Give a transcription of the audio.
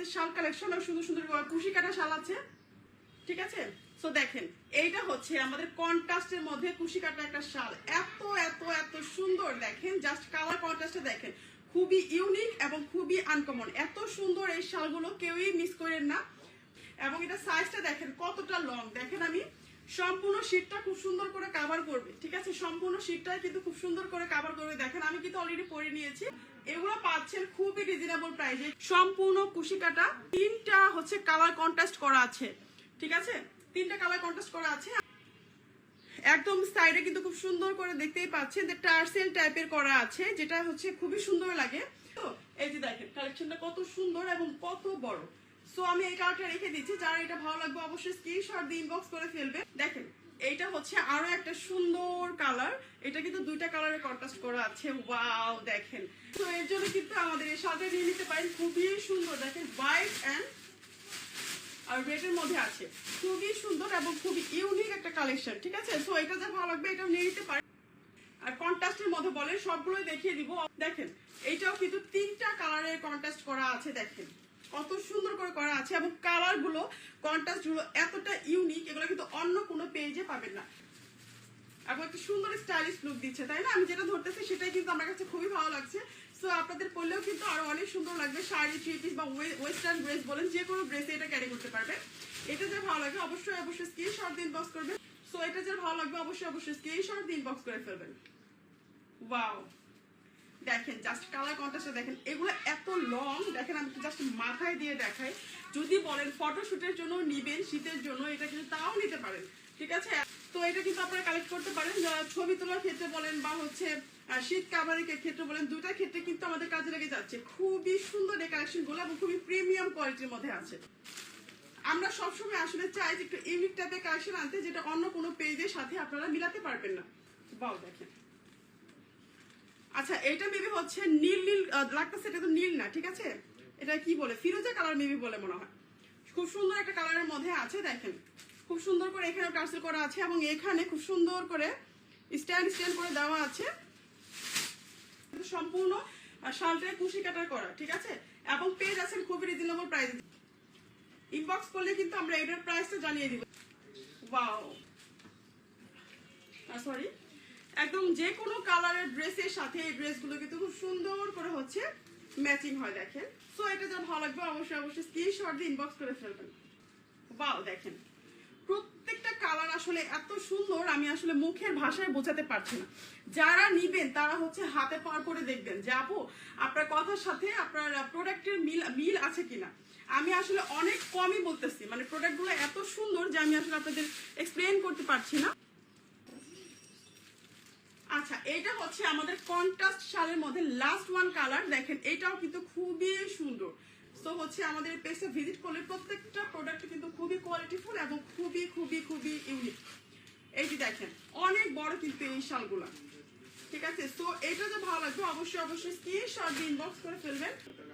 হচ্ছে শাল কালেকশন আর সুন্দর সুন্দর কুশি কাটা শাল আছে, ঠিক আছে। সো দেখেন এইটা হচ্ছে আমাদের কন্ট্রাস্টের মধ্যে কুশি কাটা একটা শাল, এত এত এত সুন্দর। দেখেন জাস্ট কালার কন্ট্রাস্টে দেখেন, খুবই ইউনিক এবং খুবই আনকমন। এত সুন্দর এই শালগুলো কেউই মিস করেন না। এবং এটা সাইজটা দেখেন কতটা লং, দেখেন আমি সম্পূর্ণ শীটটা খুব সুন্দর করে কভার করবে, ঠিক আছে। সম্পূর্ণ শীটটাই কিন্তু খুব সুন্দর করে কভার করবে। দেখেন আমি কিন্তু অলরেডি পরে নিয়েছি। এগুলো পাচ্ছেন খুবই রিজনেবল প্রাইসে, সম্পূর্ণ কুশি কাটা। তিনটা হচ্ছে কালার কন্ট্রাস্ট করা আছে, ঠিক আছে। তিনটা কালার কন্ট্রাস্ট করা আছে। একদম সাইডে কিন্তু খুব সুন্দর করে দেখতেই পাচ্ছেন যে টার্সেল টাইপের করা আছে, যেটা হচ্ছে খুবই সুন্দর লাগে। তো এই যে দেখেন কালেকশনটা কত সুন্দর এবং কত বড়। সো আমি এই কালারটা রেখে দিচ্ছি, যারা এটা ভালো লাগবে অবশ্যই স্ক্রিনশট দিয়ে ইনবক্স করে ফেলবে। দেখেন এইটা হচ্ছে আরো একটা সুন্দর কালার, এটা কিন্তু দুইটা কালারে কন্ট্রাস্ট করা আছে। ওয়াও দেখেন, তো এর জন্য কিন্তু আমাদের এই শালটা নিয়ে নিতে পারেন, খুবই সুন্দর। দেখেন হোয়াইট এন্ড আর রেডের মধ্যে আছে, খুবই সুন্দর এবং খুবই ইউনিক একটা কালেকশন, ঠিক আছে। সো এটা যা ভালো লাগবে এটাও নিয়ে নিতে পারেন। আর কন্ট্রাস্টের মধ্যে বলেন সবগুলোই দেখিয়ে দিব। দেখেন এইটাও কিন্তু তিনটা কালারের কন্ট্রাস্ট করা আছে, দেখেন কত সুন্দর করে করা আছে। এবং কালার গুলো কন্ট্রাস্ট গুলো এতটা ইউনিক, এগুলো কিন্তু অন্য কোনো পেজে পাবেন না। এবং একটা সুন্দর স্টাইলিশ লুক দিচ্ছে, তাই না। আমি যেটা ধরতেছি সেটাই কিন্তু আমার কাছে খুবই ভালো লাগছে। সো আপনাদের পরলেও কিন্তু আরো অনেক সুন্দর লাগবে। শাড়ি, থ্রি পিস বা ওয়েস্টার্ন ড্রেস বলেন, যে কোনো ড্রেসে এটা ক্যারি করতে পারবে। এটা যে ভালো লাগবে অবশ্যই অবশ্যই স্ক্রিনশট দিয়ে ইনবক্স করবেন। সো এটা যে ভালো লাগবে অবশ্যই অবশ্যই স্ক্রিনশট দিয়ে ইনবক্স করে ফেলবেন। ওয়াও দেখেন জাস্ট কালার কন্ট্রাস্টে দেখেন, এগুলো এত লং। দেখেন আমি জাস্ট মাথায় দিয়ে দেখাই। যদি বলেন ফটোশুটের জন্য নিবেন শীতের জন্য, এটা কিন্তু তাও নিতে পারেন, ঠিক আছে। তো এটা কিন্তু আপনারা কালেক্ট করতে পারেন, ছবি তোলার ক্ষেত্রে বলেন বা হচ্ছে শীত কাভারের ক্ষেত্রে বলেন, দুটার ক্ষেত্রে কিন্তু আমাদের কাজে লেগে যাচ্ছে। খুবই সুন্দর এই কালেকশন গুলো এবং খুবই প্রিমিয়াম কোয়ালিটির মধ্যে আছে। আমরা সবসময় আসলে চাই যে একটু ইউনিক টাইপের কালেকশন আনতে, যেটা অন্য কোনো পেজের সাথে আপনারা মিলাতে পারবেন না। বাও দেখেন, আচ্ছা এটা মেবি হচ্ছে নীল নীল লাগতেছে, এটা তো নীল না, ঠিক আছে। এটা কি বলে, ফিরোজা কালার মেবি বলে মনে হয়। খুব সুন্দর একটা কালারের মধ্যে আছে। দেখেন খুব সুন্দর করে এখানে টার্সেল করা আছে এবং এখানে খুব সুন্দর করে স্ট্যান্ড স্ট্যান্ড করে দেওয়া আছে। সম্পূর্ণ শালটায় কুশি কাটার করা, ঠিক আছে। এবং পেজ আছেন খুবই রিজনেবল প্রাইস। ইনবক্স করলে কিন্তু আমরা এটার প্রাইসটা জানিয়ে দিব। ওয়াও সরি, একদম যে কোনো কালারের ড্রেসের সাথে এই ড্রেসগুলো কিন্তু খুব সুন্দর করে হচ্ছে ম্যাচিং হয়। দেখেন সো এটা যা ভালো লাগবে অবশ্যই অবশ্যই স্ক্রিনশট দিয়ে ইনবক্স করে ফেলবেন। ওয়াও দেখেন প্রত্যেকটা কালার আসলে এত সুন্দর, আমি আসলে মুখের ভাষায় বোঝাতে পারছি না। যারা নিবেন তারা হচ্ছে হাতে পাওয়ার করে দেখবেন যে আপু আপনার কথার সাথে আপনার প্রোডাক্টের মিল আছে কিনা। আমি আসলে অনেক কমই বলতেছি, মানে প্রোডাক্টগুলো এত সুন্দর যে আমি আসলে আপনাদের এক্সপ্লেন করতে পারছি না। আচ্ছা এটা হচ্ছে আমাদের কন্ট্রাস্ট শালের মধ্যে লাস্ট ওয়ান কালার। দেখেন এটাও কিন্তু খুবই সুন্দর। সো হচ্ছে আমাদের পেজে ভিজিট করলে প্রত্যেকটা প্রোডাক্ট কিন্তু খুবই কোয়ালিটিফুল এবং খুবই খুবই খুবই ইউনিক। এই যে দেখেন অনেক বড় কিন্তু এই শালগুলা, ঠিক আছে। সো এটা যে ভালো লাগবে অবশ্যই অবশ্যই স্ক্রিনশট দিয়ে ইনবক্স করে ফেলবেন।